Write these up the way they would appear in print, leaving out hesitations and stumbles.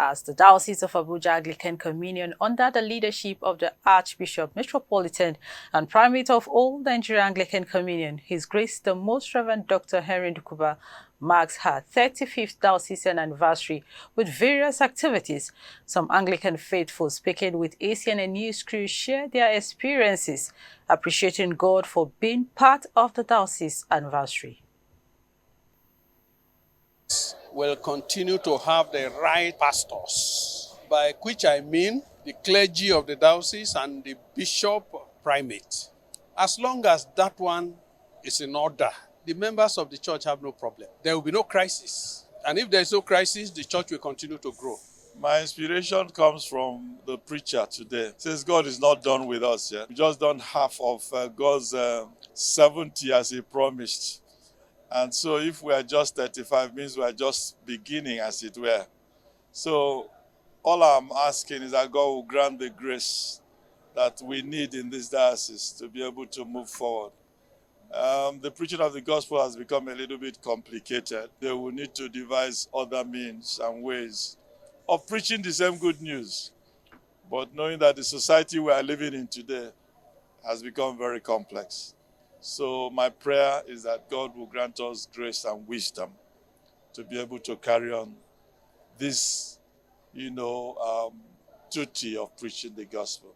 as the Diocese of Abuja Anglican Communion, under the leadership of the Archbishop, Metropolitan and Primate of all Nigeria Anglican Communion, His Grace the Most Reverend Dr. Henry Dukuba, marks her 35th diocesan anniversary with various activities. Some Anglican faithful speaking with ACNN News crew share their experiences, appreciating God for being part of the diocese anniversary. Will continue to have the right pastors, by which I mean the clergy of the diocese and the bishop primate. As long as that one is in order, the members of the church have no problem. There will be no crisis. And if there is no crisis, the church will continue to grow. My inspiration comes from the preacher today. Says God is not done with us yet. We just done half of God's 70 as He promised. And so if we are just 35, means we are just beginning, as it were. So all I'm asking is that God will grant the grace that we need in this diocese to be able to move forward. The preaching of the gospel has become a little bit complicated. They will need to devise other means and ways of preaching the same good news. But knowing that the society we are living in today has become very complex. So my prayer is that God will grant us grace and wisdom to be able to carry on this, duty of preaching the gospel.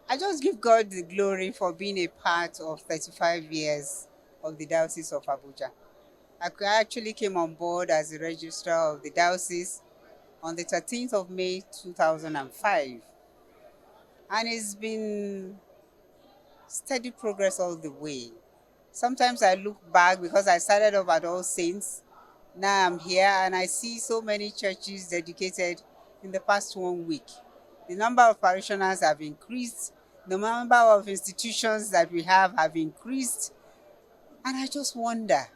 I just give God the glory for being a part of 35 years of the Diocese of Abuja. I actually came on board as a registrar of the diocese on the 13th of May 2005. And it's been steady progress all the way. Sometimes I look back because I started off at All Saints. Now I'm here and I see so many churches dedicated in the past 1 week. The number of parishioners have increased. The number of institutions that we have increased. And I just wonder,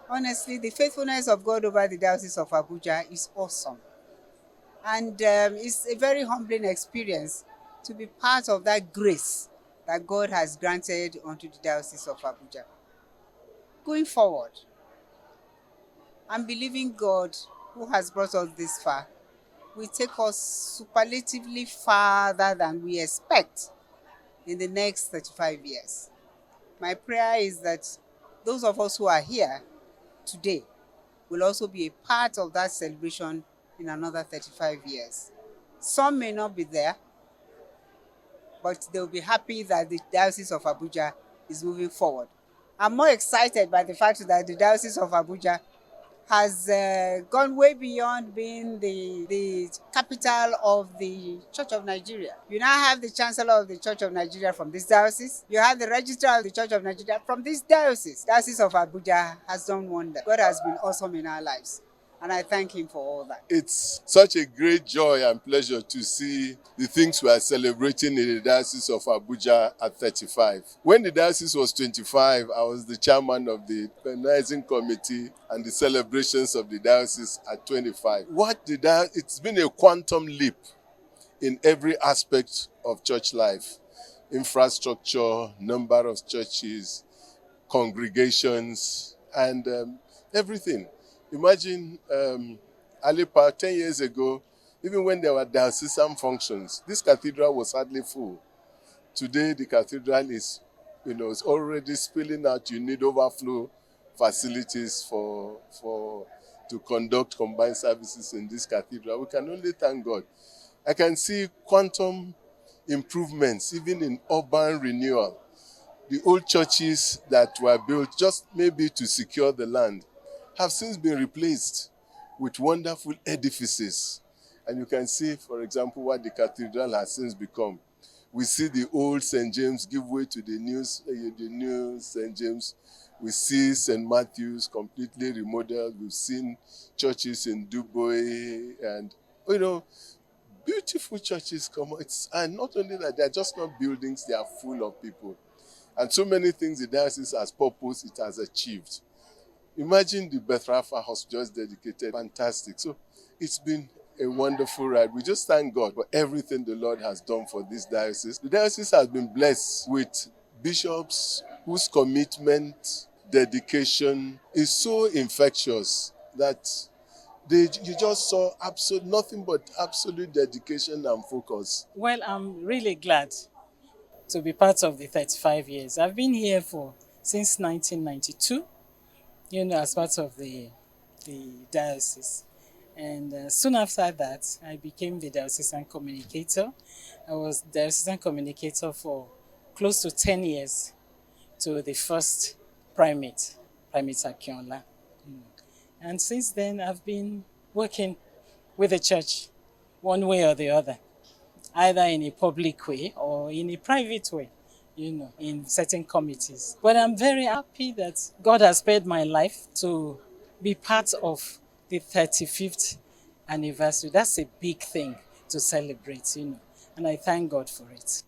honestly, the faithfulness of God over the Diocese of Abuja is awesome. And it's a very humbling experience to be part of that grace that God has granted unto the Diocese of Abuja. Going forward, I'm believing God, who has brought us this far, will take us superlatively farther than we expect in the next 35 years. My prayer is that those of us who are here today will also be a part of that celebration in another 35 years. Some may not be there, but they'll be happy that the Diocese of Abuja is moving forward. I'm more excited by the fact that the Diocese of Abuja has gone way beyond being the capital of the Church of Nigeria. You now have the Chancellor of the Church of Nigeria from this diocese. You have the Registrar of the Church of Nigeria from this diocese. Diocese of Abuja has done wonders. God has been awesome in our lives. And I thank Him for all that. It's such a great joy and pleasure to see the things we are celebrating in the Diocese of Abuja at 35. When the diocese was 25, I was the chairman of the organizing committee and the celebrations of the diocese at 25. It's been a quantum leap in every aspect of church life. Infrastructure, number of churches, congregations, and everything. Imagine, Alipa, 10 years ago, even when there were diocesan functions, this cathedral was hardly full. Today, the cathedral is already spilling out. You need overflow facilities to conduct combined services in this cathedral. We can only thank God. I can see quantum improvements, even in urban renewal. The old churches that were built just maybe to secure the land have since been replaced with wonderful edifices. And you can see, for example, what the cathedral has since become. We see the old St. James give way to the new St. James. We see St. Matthew's completely remodeled. We've seen churches in Dubai and, beautiful churches come out. And not only that, they're just not buildings, they are full of people. And so many things the diocese has purpose, it has achieved. Imagine the Beth Rapha Hospital just dedicated. Fantastic. So it's been a wonderful ride. We just thank God for everything the Lord has done for this diocese. The diocese has been blessed with bishops whose commitment, dedication is so infectious that You just saw nothing but absolute dedication and focus. Well, I'm really glad to be part of the 35 years. I've been here since 1992, as part of the diocese. And soon after that, I became the diocesan communicator. I was diocesan communicator for close to 10 years to the first Primate Akinola. And since then, I've been working with the church one way or the other, either in a public way or in a private way, in certain committees. But I'm very happy that God has spared my life to be part of the 35th anniversary. That's a big thing to celebrate, and I thank God for it.